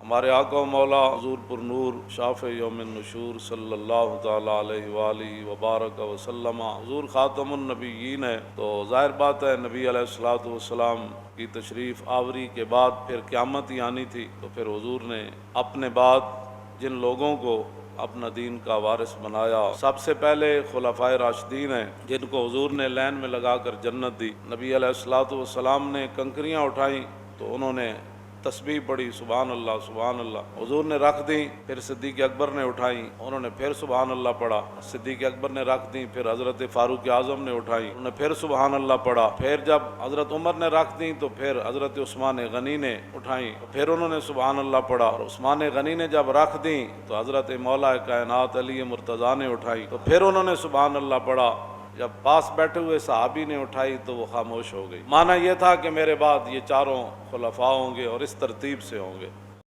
ہمارے آقا و مولا حضور پر نور شافع یوم النشور صلی اللہ تعالیٰ علیہ وآلہ وبارک وسلم حضور خاتم النبیین ہے، تو ظاہر بات ہے نبی علیہ الصلوۃ والسلام کی تشریف آوری کے بعد پھر قیامت ہی آنی تھی، تو پھر حضور نے اپنے بعد جن لوگوں کو اپنا دین کا وارث بنایا، سب سے پہلے خلفائے راشدین ہیں جن کو حضور نے لین میں لگا کر جنت دی۔ نبی علیہ الصلوۃ والسلام نے کنکریاں اٹھائیں تو انہوں نے تسبیح پڑھی سبحان اللہ سبحان اللہ، حضور نے رکھ دیں، پھر صدیق اکبر نے اٹھائیں، انہوں نے پھر سبحان اللہ پڑھا، صدیق اکبر نے رکھ دیں، پھر حضرت فاروق اعظم نے اٹھائیں، انہوں نے پھر سبحان اللہ پڑھا، پھر جب حضرت عمر نے رکھ دیں تو پھر حضرت عثمان غنی نے اٹھائیں، پھر انہوں نے سبحان اللہ پڑھا، اور عثمان غنی نے جب رکھ دیں تو حضرت مولا کائنات علی مرتضیٰ نے اٹھائی، تو پھر انہوں نے سبحان اللہ پڑھا۔ جب پاس بیٹھے ہوئے صحابی نے اٹھائی تو وہ خاموش ہو گئی۔ معنی یہ تھا کہ میرے بعد یہ چاروں خلفاء ہوں گے اور اس ترتیب سے ہوں گے۔